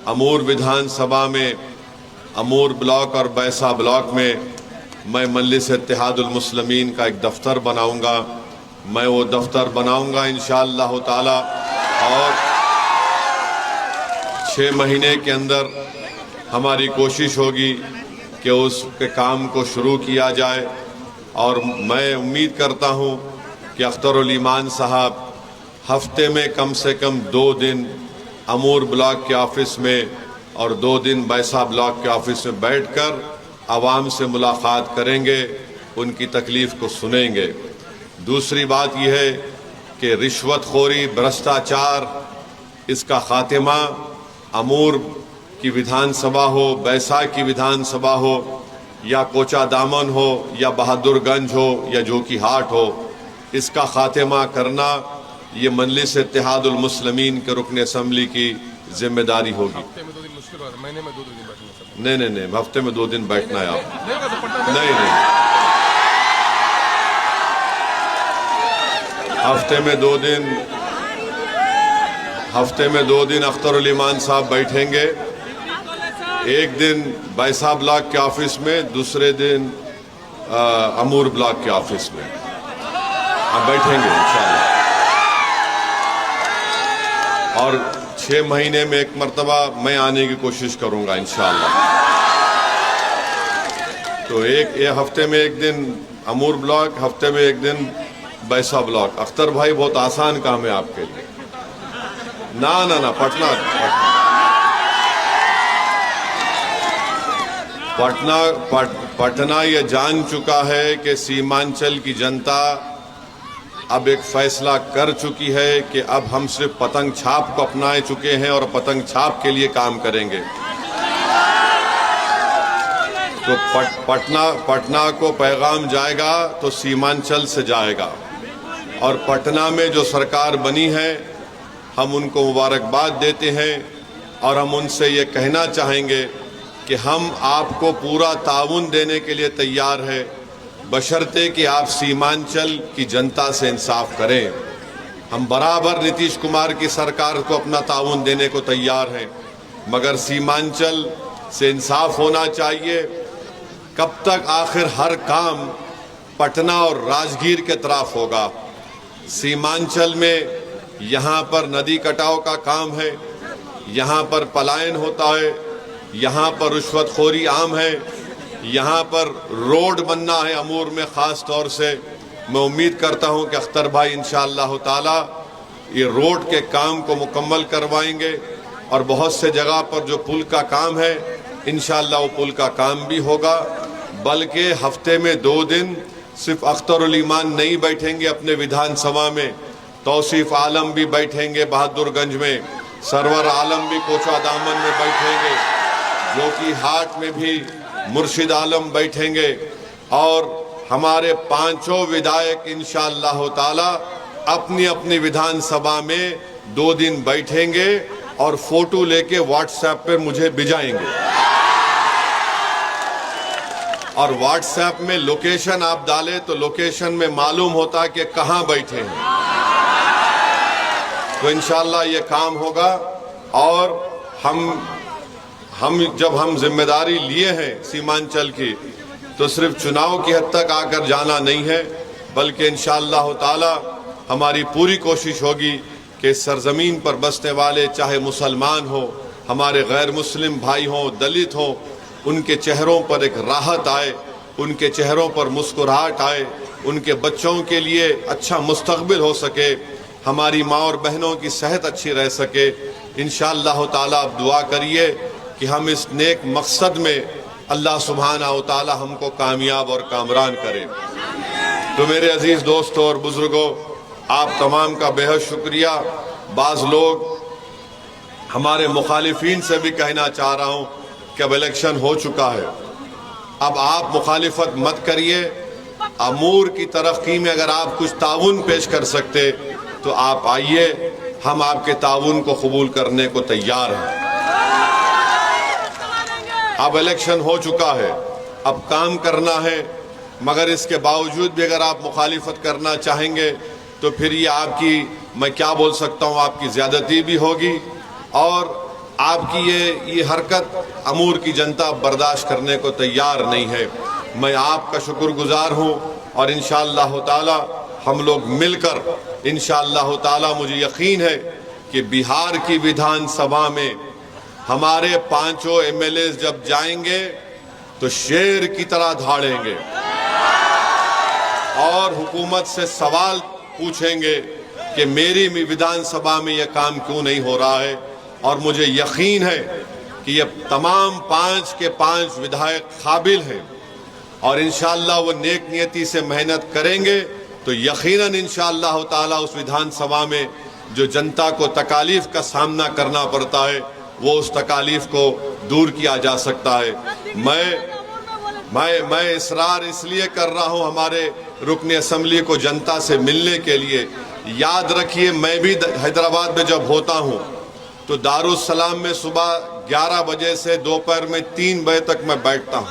امور विधान सभा में امور ब्लॉक और बैसा ब्लॉक में मैं मजलिस इत्तेहादुल मुस्लिमीन का एक दफ्तर बनाऊंगा। मैं वो दफ्तर बनाऊंगा इंशाअल्लाह ताला और 6 महीने के अंदर हमारी कोशिश होगी कि उसके काम को शुरू किया जाए। और मैं उम्मीद करता हूँ कि अख्तरुल ईमान साहब हफ्ते में कम से कम 2 दिन अमूर ब्लॉक के ऑफिस में और 2 दिन बैसा ब्लॉक के ऑफिस में बैठकर आवाम से मुलाकात करेंगे, उनकी तकलीफ़ को सुनेंगे। दूसरी बात यह है कि रिश्वतखोरी, भ्रष्टाचार, इसका खात्मा अमूर की विधानसभा हो, बैसा की विधानसभा हो, या कोचा दामन हो, या बहादुरगंज हो, या जोकी हाट हो, इसका खात्मा करना ये मजलिस इत्तेहादुल मुस्लिमीन के रुकन असम्बली की जिम्मेदारी होगी। महीने में 2 दिन बैठना सर। नहीं, हफ्ते में 2 दिन बैठना है आप। नहीं, हफ्ते में 2 दिन अख्तरुल ईमान साहब बैठेंगे। एक दिन बैसा ब्लॉक के ऑफिस में, दूसरे दिन अमूर ब्लॉक के ऑफिस में आप बैठेंगे इंशाअल्लाह। और 6 महीने में एक मरतबा मैं आने की कोशिश करूंगा इंशाअल्लाह। तो एक हफ्ते में 1 दिन अमूर ब्लॉक, हफ्ते में 1 दिन बैसा ब्लॉक। अख्तर भाई बहुत आसान काम है आपके लिए। ना पटना ये जान चुका है कि सीमांचल की जनता अब एक फैसला कर चुकी है कि अब हम सिर्फ पतंग छाप को अपनाए चुके हैं और पतंग छाप के लिए काम करेंगे। तो पटना को पैगाम जाएगा तो सीमांचल से जाएगा। और पटना में जो सरकार बनी है, हम उनको मुबारकबाद देते हैं और हम उनसे ये कहना चाहेंगे कि हम आपको पूरा ताउन देने के लिए तैयार है, बशर्ते कि आप सीमांचल की जनता से इंसाफ करें। हम बराबर नीतीश कुमार की सरकार को अपना ताउन देने को तैयार हैं, मगर सीमांचल से इंसाफ होना चाहिए। कब तक आखिर हर काम पटना और राजगीर के तरफ होगा? सीमांचल में यहाँ पर नदी कटाव का काम है, यहाँ पर पलायन होता है, यहाँ पर रिश्वतखोरी आम है, यहाँ पर रोड बनना है अमूर में ख़ास तौर से। मैं उम्मीद करता हूँ कि अख्तर भाई इंशाअल्लाह ताला ये रोड के काम को मुकम्मल करवाएंगे। और बहुत से जगह पर जो पुल का काम है, इंशाअल्लाह वो पुल का काम भी होगा। बल्कि हफ्ते में 2 दिन सिर्फ अख्तरुल ईमान नहीं बैठेंगे अपने विधानसभा में, तौसीफ आलम भी बैठेंगे बहादुरगंज में, सरवर आलम भी कोचा दामन में बैठेंगे, जोकी हाट में भी मुर्शिद आलम बैठेंगे। और हमारे 5 विधायक इंशाअल्लाह ताला अपनी अपनी विधानसभा में 2 दिन बैठेंगे और फोटो लेके व्हाट्सएप पे मुझे भिजाएंगे। और व्हाट्सएप में लोकेशन आप डालें तो लोकेशन में मालूम होता है कि कहाँ बैठे हैं। तो इंशाअल्लाह ये काम होगा। और हम जब हम जिम्मेदारी लिए हैं सीमांचल की, तो सिर्फ चुनाव की हद तक आकर जाना नहीं है, बल्कि इंशाअल्लाह ताला हमारी पूरी कोशिश होगी कि सरजमीन पर बसने वाले, चाहे मुसलमान हो, हमारे गैर मुस्लिम भाई हों, दलित हों, उनके चेहरों पर एक राहत आए, उनके चेहरों पर मुस्कुराहट आए, उनके बच्चों के लिए अच्छा मुस्तकबिल हो सके, हमारी माँ और बहनों की सेहत अच्छी रह सके। इंशाअल्लाह ताला आप दुआ करिए कि हम इस नेक मकसद में अल्लाह सुब्हानहू व तआला हमको कामयाब और कामरान करे। तो मेरे अजीज़ दोस्तों और बुजुर्गों, आप तमाम का बेहद शुक्रिया। बाज़ लोग हमारे मुखालिफिन से भी कहना चाह रहा हूँ कि अब इलेक्शन हो चुका है, अब आप मुखालिफत मत करिए। अमूर की तरक्की में अगर आप कुछ ताउन पेश कर सकते तो आप आइए, हम आपके ताउन को कबूल करने को तैयार हैं। अब इलेक्शन हो चुका है, अब काम करना है, मगर इसके बावजूद भी अगर आप मुखालिफत करना चाहेंगे तो फिर ये आपकी, मैं क्या बोल सकता हूँ, आपकी ज़्यादती भी होगी और آپ کی یہ حرکت امور کی جنتا برداشت کرنے کو تیار نہیں ہے. میں آپ کا شکر گزار ہوں اور انشاءاللہ تعالی ہم لوگ مل کر انشاءاللہ تعالی مجھے یقین ہے کہ بہار کی ویدھان سبھا میں ہمارے 5 MLAs جب جائیں گے تو شیر کی طرح دھاڑیں گے اور حکومت سے سوال پوچھیں گے کہ میری ویدھان سبھا میں یہ کام کیوں نہیں ہو رہا ہے. اور مجھے یقین ہے کہ یہ تمام 5 کے 5 ودھائک قابل ہیں اور انشاءاللہ وہ نیک نیتی سے محنت کریں گے تو یقیناً انشاءاللہ تعالی اس ویدھان سبھا میں جو جنتا کو تکالیف کا سامنا کرنا پڑتا ہے وہ اس تکالیف کو دور کیا جا سکتا ہے. میں اصرار اس لیے کر رہا ہوں ہمارے رکن اسمبلی کو جنتا سے ملنے کے لیے. یاد رکھیے میں بھی حیدرآباد میں جب ہوتا ہوں تو دارالسلام میں صبح 11 بجے سے دوپہر میں 3 بجے تک میں بیٹھتا ہوں.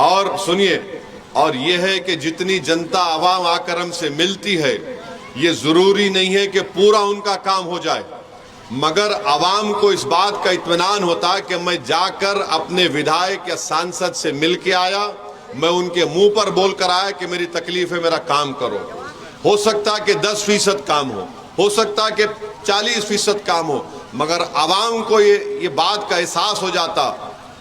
اور سنیے، اور یہ ہے کہ جتنی جنتا عوام آ کر ہم سے ملتی ہے یہ ضروری نہیں ہے کہ پورا ان کا کام ہو جائے، مگر عوام کو اس بات کا اطمینان ہوتا ہے کہ میں جا کر اپنے ودھائک یا سانسد سے مل کے آیا، میں ان کے منہ پر بول کر آیا کہ میری تکلیف ہے، میرا کام کرو. ہو سکتا کہ 10% کام ہو سکتا کہ 40% کام ہو، مگر عوام کو یہ بات کا احساس ہو جاتا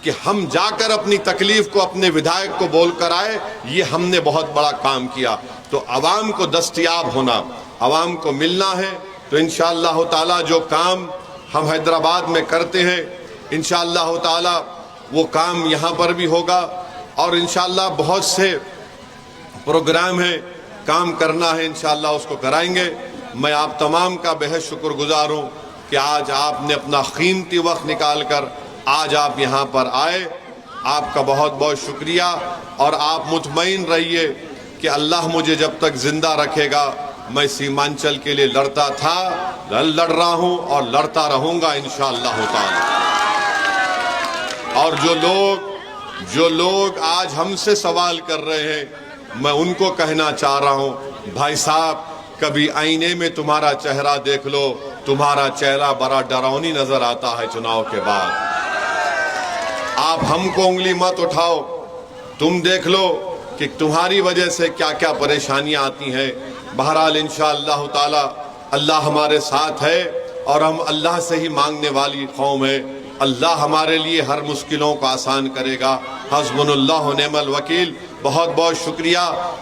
کہ ہم جا کر اپنی تکلیف کو اپنے ودھائک کو بول کر آئے، یہ ہم نے بہت بڑا کام کیا. تو عوام کو دستیاب ہونا، عوام کو ملنا ہے. تو انشاءاللہ تعالی جو کام ہم حیدرآباد میں کرتے ہیں انشاءاللہ تعالی وہ کام یہاں پر بھی ہوگا اور انشاءاللہ بہت سے پروگرام ہیں، کام کرنا ہے، انشاءاللہ اس کو کرائیں گے. میں آپ تمام کا بہت شکر گزار ہوں کہ آج آپ نے اپنا قیمتی وقت نکال کر آج آپ یہاں پر آئے. آپ کا بہت بہت شکریہ اور آپ مطمئن رہیے کہ اللہ مجھے جب تک زندہ رکھے گا میں سیمانچل کے لیے لڑتا تھا، لڑ رہا ہوں اور لڑتا رہوں گا انشاءاللہ تعالی. اور جو لوگ آج ہم سے سوال کر رہے ہیں میں ان کو کہنا چاہ رہا ہوں، بھائی صاحب کبھی آئینے میں تمہارا چہرہ دیکھ لو، تمہارا چہرہ بڑا ڈراؤنی نظر آتا ہے چناؤ کے بعد. آپ ہم کو انگلی مت اٹھاؤ، تم دیکھ لو کہ تمہاری وجہ سے کیا کیا پریشانیاں آتی ہیں. بہرحال انشاءاللہ تعالی اللہ ہمارے ساتھ ہے اور ہم اللہ سے ہی مانگنے والی قوم ہے. اللہ ہمارے لیے ہر مشکلوں کو آسان کرے گا. حسبنا اللہ و نعم الوکیل. بہت بہت شکریہ.